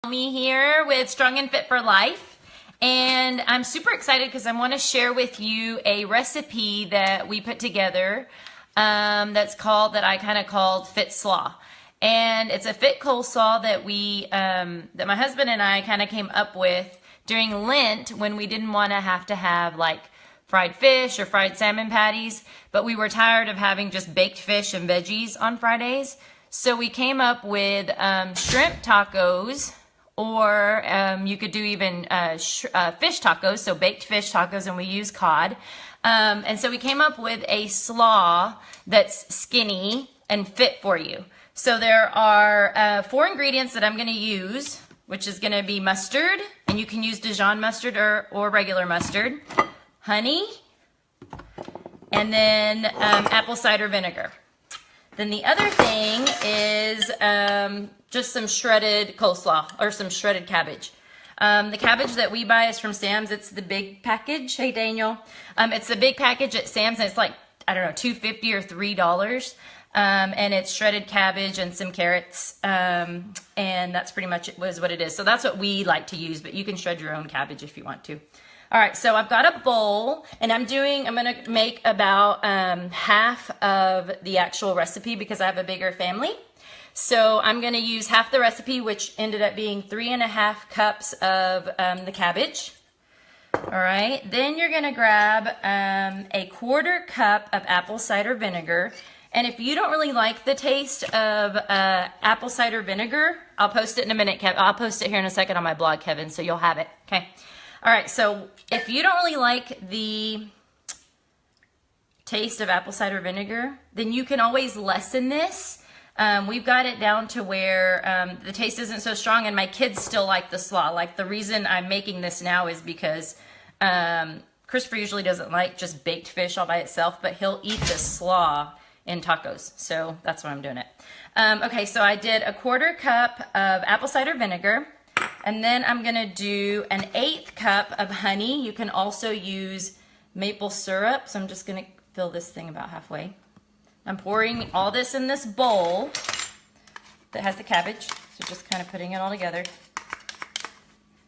Me here with Strong and Fit for Life, and I'm super excited because I want to share with you a recipe that we put together that I kind of called Fit Slaw. And it's a Fit Cole Slaw that that my husband and I kind of came up with during Lent when we didn't want to have like fried fish or fried salmon patties, but we were tired of having just baked fish and veggies on Fridays. So we came up with shrimp tacos, or you could do even fish tacos, so baked fish tacos, and we use cod. And so we came up with a slaw that's skinny and fit for you. So there are 4 ingredients that I'm going to use, which is going to be mustard, and you can use Dijon mustard or regular mustard, honey, and then apple cider vinegar. Then the other thing is just some shredded coleslaw or some shredded cabbage. The cabbage that we buy is from Sam's. It's the big package. Hey, Daniel. It's the big package at Sam's, and it's like, I don't know, $2.50 or $3. And it's shredded cabbage and some carrots. And that's pretty much what it is. So that's what we like to use, but you can shred your own cabbage if you want to. All right, so I've got a bowl, and I'm going to make about half of the actual recipe because I have a bigger family. So I'm going to use half the recipe, which ended up being 3.5 cups of the cabbage. All right, then you're going to grab a 1/4 cup of apple cider vinegar. And if you don't really like the taste of apple cider vinegar, I'll post it in a minute, Kevin. I'll post it here in a second on my blog, Kevin, so you'll have it, okay? All right, so if you don't really like the taste of apple cider vinegar, then you can always lessen this. We've got it down to where the taste isn't so strong, and my kids still like the slaw. Like, the reason I'm making this now is because Christopher usually doesn't like just baked fish all by itself, but he'll eat the slaw in tacos, so that's why I'm doing it. Okay, so I did a 1/4 cup of apple cider vinegar. And then I'm going to do an 1/8 cup of honey. You can also use maple syrup. So I'm just going to fill this thing about halfway. I'm pouring all this in this bowl that has the cabbage. So just kind of putting it all together.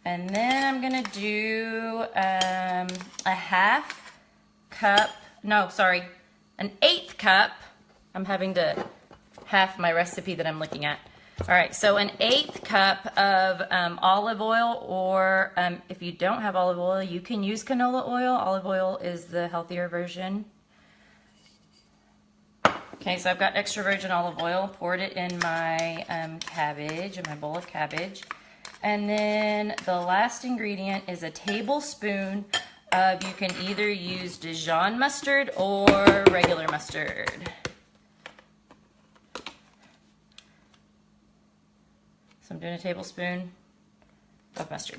And then I'm going to do an 1/8 cup. I'm having to half my recipe that I'm looking at. All right, so an 1/8 cup of olive oil, or if you don't have olive oil, you can use canola oil. Olive oil is the healthier version. Okay, so I've got extra virgin olive oil, poured it in my cabbage, in my bowl of cabbage. And then the last ingredient is a tablespoon of, you can either use Dijon mustard or regular mustard. So I'm doing a tablespoon of mustard.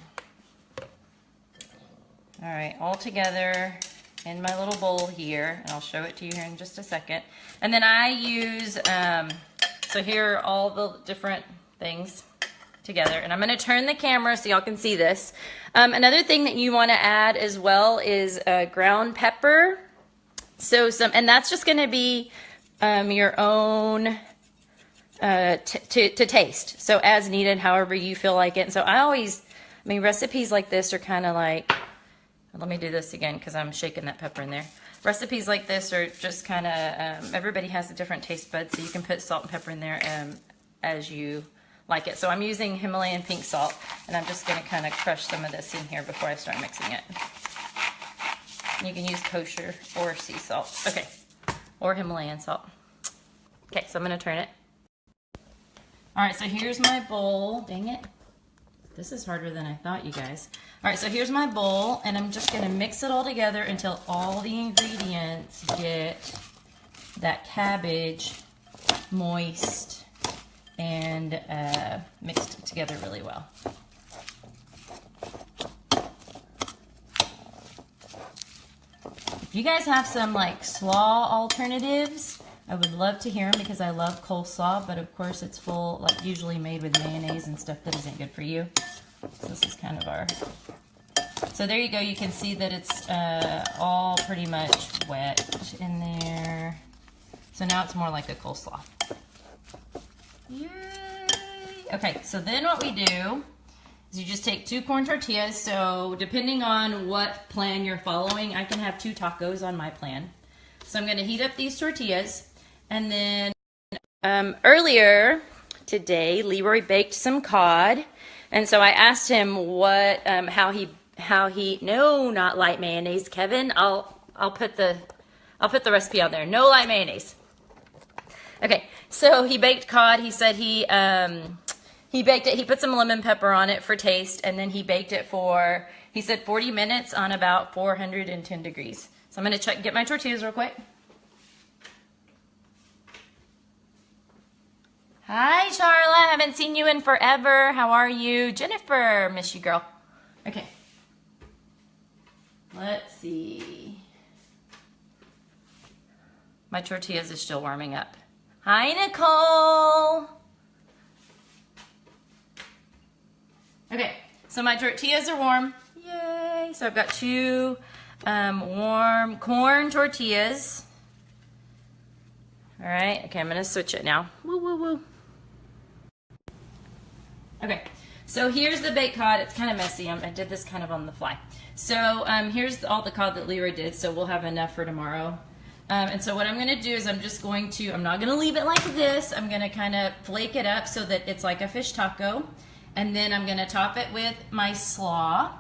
All right, all together in my little bowl here, and I'll show it to you here in just a second. And then I use, so here are all the different things together, and I'm going to turn the camera so y'all can see this. Another thing that you want to add as well is ground pepper. So and that's just going to be your own to taste, so as needed, however you feel like it. And so I mean, recipes like this are kind of like, let me do this again because I'm shaking that pepper in there. Recipes like this are just kind of, everybody has a different taste bud, so you can put salt and pepper in there as you like it. So I'm using Himalayan pink salt, and I'm just going to kind of crush some of this in here before I start mixing it. You can use kosher or sea salt, okay, or Himalayan salt. Okay, so I'm going to turn it. All right, so here's my bowl. Dang it. This is harder than I thought, you guys. All right, so here's my bowl, and I'm just going to mix it all together until all the ingredients get that cabbage moist and mixed together really well. If you guys have some like slaw alternatives, I would love to hear them because I love coleslaw, but of course it's full, like usually made with mayonnaise and stuff that isn't good for you. So this is kind of our, so there you go. You can see that it's all pretty much wet in there. So now it's more like a coleslaw. Yay! Okay, so then what we do is you just take 2 corn tortillas. So depending on what plan you're following, I can have 2 tacos on my plan. So I'm gonna heat up these tortillas. And then earlier today, Leroy baked some cod. And so I asked him what, how he, no, not light mayonnaise, Kevin. I'll put the recipe out there. No light mayonnaise. Okay, so he baked cod. He said he baked it. He put some lemon pepper on it for taste, and then he baked it for, he said 40 minutes on about 410 degrees. So I'm gonna get my tortillas real quick. Hi, Charla. Haven't seen you in forever. How are you? Jennifer, miss you, girl. Okay. Let's see. My tortillas are still warming up. Hi, Nicole. Okay, so my tortillas are warm. Yay. So I've got 2 warm corn tortillas. All right, okay, I'm gonna switch it now. Woo, woo, woo. Okay, so here's the baked cod. It's kind of messy. I did this kind of on the fly. So here's all the cod that Leroy did, so we'll have enough for tomorrow. And so what I'm gonna do is I'm not gonna leave it like this. I'm gonna kind of flake it up so that it's like a fish taco. And then I'm gonna top it with my slaw.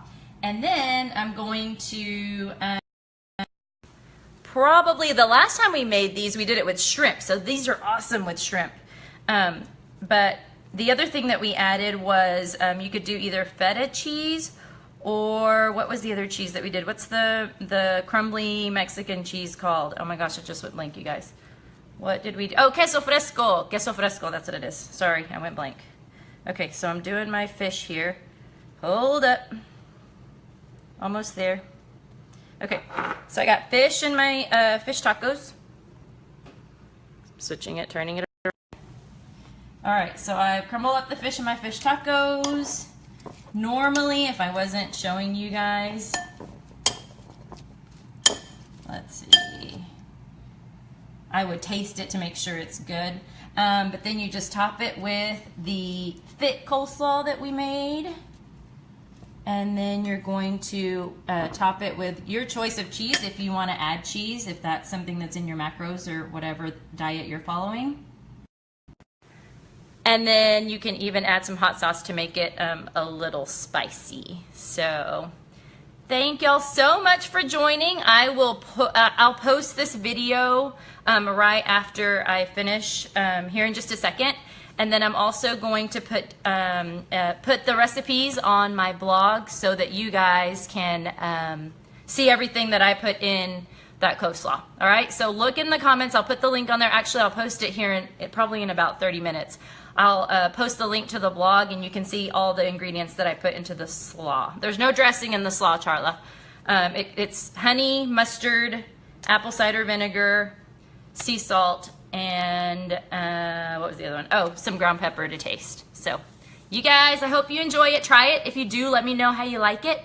And then I'm going to, probably the last time we made these, we did it with shrimp. So these are awesome with shrimp. But the other thing that we added was you could do either feta cheese or what was the other cheese that we did? What's the crumbly Mexican cheese called? Oh my gosh, I just went blank, you guys. What did we do? Oh, queso fresco. Queso fresco, that's what it is. Sorry, I went blank. Okay, so I'm doing my fish here. Hold up. Almost there. Okay, so I got fish in my fish tacos. Switching it, turning it around. All right, so I've crumbled up the fish in my fish tacos. Normally, if I wasn't showing you guys, let's see, I would taste it to make sure it's good. But then you just top it with the Fit Cole Slaw that we made. And then you're going to top it with your choice of cheese if you want to add cheese, if that's something that's in your macros or whatever diet you're following. And then you can even add some hot sauce to make it a little spicy. So thank y'all so much for joining. I'll post this video right after I finish here in just a second. And then I'm also going to put the recipes on my blog so that you guys can see everything that I put in that coleslaw. All right, so look in the comments. I'll put the link on there. Actually, I'll post it here probably in about 30 minutes. I'll post the link to the blog, and you can see all the ingredients that I put into the slaw. There's no dressing in the slaw, Charla. It's honey, mustard, apple cider vinegar, sea salt, and what was the other one? Oh, some ground pepper to taste. So you guys, I hope you enjoy it. Try it. If you do, let me know how you like it.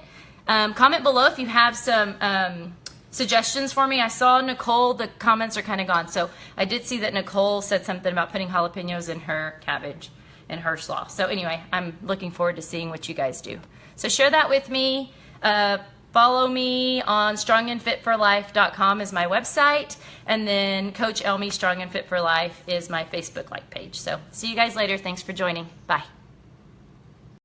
Comment below if you have some suggestions for me. I saw Nicole, the comments are kind of gone. So I did see that Nicole said something about putting jalapenos in her cabbage and her slaw. So anyway, I'm looking forward to seeing what you guys do. So share that with me. Follow me on strongandfitforlife.com is my website. And then Coach Elmi Strong and Fit for Life is my Facebook like page. So see you guys later. Thanks for joining. Bye.